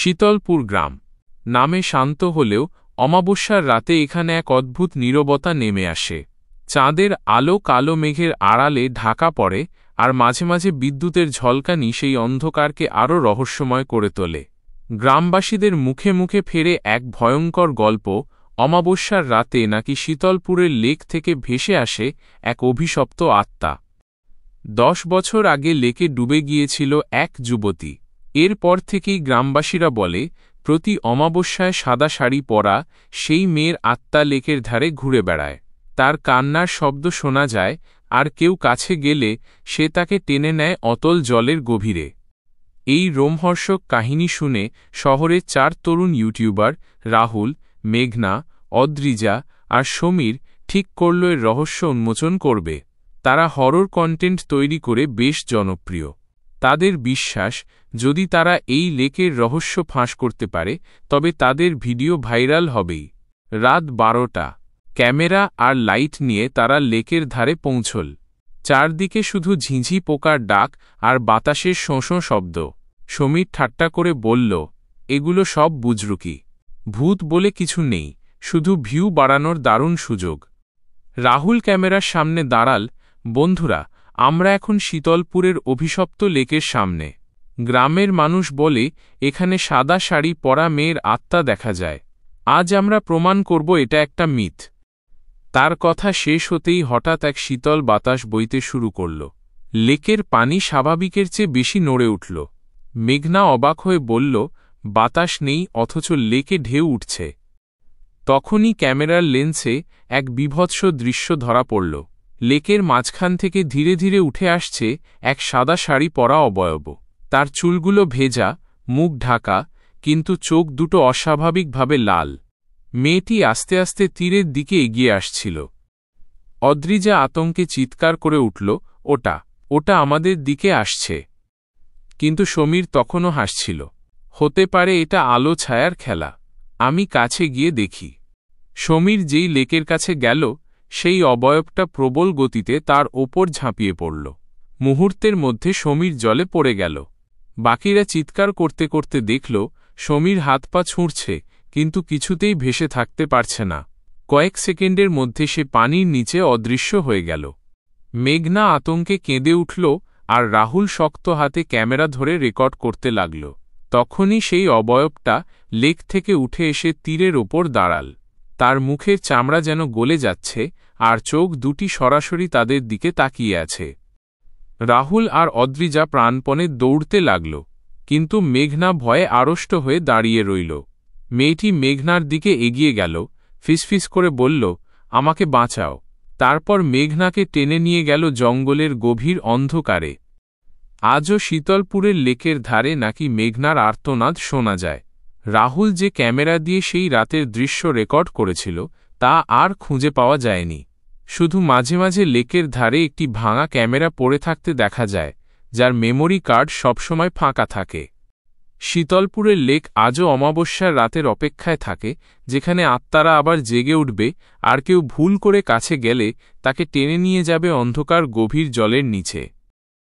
শীতলপুর গ্রাম নামে শান্ত হলেও অমাবস্যার রাতে এখানে এক অদ্ভুত নীরবতা নেমে আসে। চাঁদের আলো কালো মেঘের আড়ালে ঢাকা পড়ে, আর মাঝে মাঝে বিদ্যুতের ঝলকানি সেই অন্ধকারকে আরও রহস্যময় করে তোলে। গ্রামবাসীদের মুখে মুখে ফেরে এক ভয়ঙ্কর গল্প। অমাবস্যার রাতে নাকি শীতলপুরের লেক থেকে ভেসে আসে এক অভিশপ্ত আত্মা। 10 বছর আগে লেকে ডুবে গিয়েছিল এক যুবতী। এরপর থেকেই গ্রামবাসীরা বলে, প্রতি অমাবস্যায় সাদা শাড়ি পরা সেই মেয়ের আত্মা লেকের ধারে ঘুরে বেড়ায়। তার কান্নার শব্দ শোনা যায়, আর কেউ কাছে গেলে সে তাকে টেনে নেয় অতল জলের গভীরে। এই রোমহর্ষক কাহিনী শুনে শহরের 4 তরুণ ইউটিউবার রাহুল, মেঘনা, অদ্রিজা আর সমীর ঠিক করল এর রহস্য উন্মোচন করবে। তারা হরর কন্টেন্ট তৈরি করে বেশ জনপ্রিয়। তাদের বিশ্বাস, যদি তারা এই লেকের রহস্য ফাঁস করতে পারে তবে তাদের ভিডিও ভাইরাল হবেই। রাত 12টা, ক্যামেরা আর লাইট নিয়ে তারা লেকের ধারে পৌঁছল। চারদিকে শুধু ঝিঁঝি পোকার ডাক আর বাতাসের শোঁ শব্দ। সমীর ঠাট্টা করে বলল, এগুলো সব বুজরুকি, ভূত বলে কিছু নেই, শুধু ভিউ বাড়ানোর দারুণ সুযোগ। রাহুল ক্যামেরার সামনে দাঁড়াল, বন্ধুরা, আমরা এখন শীতলপুরের অভিশপ্ত লেকের সামনে। গ্রামের মানুষ বলে এখানে সাদা শাড়ি পরা মেয়ের আত্মা দেখা যায়। আজ আমরা প্রমাণ করব এটা একটা মিথ। তার কথা শেষ হতেই হঠাৎ এক শীতল বাতাস বইতে শুরু করল। লেকের পানি স্বাভাবিকের চেয়ে বেশি নড়ে উঠল। মেঘনা অবাক হয়ে বলল, বাতাস নেই অথচ লেকে ঢেউ উঠছে। তখনই ক্যামেরার লেন্সে এক বীভৎস দৃশ্য ধরা পড়ল। লেকের মাঝখান থেকে ধীরে ধীরে উঠে আসছে এক সাদা শাড়ি পরা অবয়ব। তার চুলগুলো ভেজা, মুখ ঢাকা, কিন্তু চোখ দুটো অস্বাভাবিকভাবে লাল। মেয়েটি আস্তে আস্তে তীরের দিকে এগিয়ে আসছিল। অদ্রিজা আতঙ্কে চিৎকার করে উঠল, ওটা আমাদের দিকে আসছে। কিন্তু সমীর তখনও হাসছিল। হতে পারে এটা আলো ছায়ার খেলা, আমি কাছে গিয়ে দেখি। সমীর যেই লেকের কাছে গেল, সেই অবয়বটা প্রবল গতিতে তার ওপর ঝাঁপিয়ে পড়ল। মুহূর্তের মধ্যে সমীর জলে পড়ে গেল। বাকিরা চিৎকার করতে করতে দেখল সমীর হাত পা ছুঁড়ছে, কিন্তু কিছুতেই ভেসে থাকতে পারছে না। কয়েক সেকেন্ডের মধ্যে সে পানির নিচে অদৃশ্য হয়ে গেল। মেঘনা আতঙ্কে কেঁদে উঠল, আর রাহুল শক্ত হাতে ক্যামেরা ধরে রেকর্ড করতে লাগল। তখনই সেই অবয়বটা লেক থেকে উঠে এসে তীরের ওপর দাঁড়াল। তার মুখের চামড়া যেন গলে যাচ্ছে, আর চোখ দুটি সরাসরি তাদের দিকে তাকিয়ে আছে। রাহুল আর অদ্রিজা প্রাণপণে দৌড়তে লাগল, কিন্তু মেঘনা ভয়ে আড়ষ্ট হয়ে দাঁড়িয়ে রইল। মেয়েটি মেঘনার দিকে এগিয়ে গেল, ফিসফিস করে বলল, আমাকে বাঁচাও। তারপর মেঘনাকে টেনে নিয়ে গেল জঙ্গলের গভীর অন্ধকারে। আজও শীতলপুরের লেকের ধারে নাকি মেঘনার আর্তনাদ শোনা যায়। রাহুল যে ক্যামেরা দিয়ে সেই রাতের দৃশ্য রেকর্ড করেছিল তা আর খুঁজে পাওয়া যায়নি। শুধু মাঝে মাঝে লেকের ধারে একটি ভাঙা ক্যামেরা পড়ে থাকতে দেখা যায়, যার মেমোরি কার্ড সবসময় ফাঁকা থাকে। শীতলপুরের লেক আজও অমাবস্যার রাতের অপেক্ষায় থাকে, যেখানে আত্মারা আবার জেগে উঠবে, আর কেউ ভুল করে কাছে গেলে তাকে টেনে নিয়ে যাবে অন্ধকার গভীর জলের নিচে।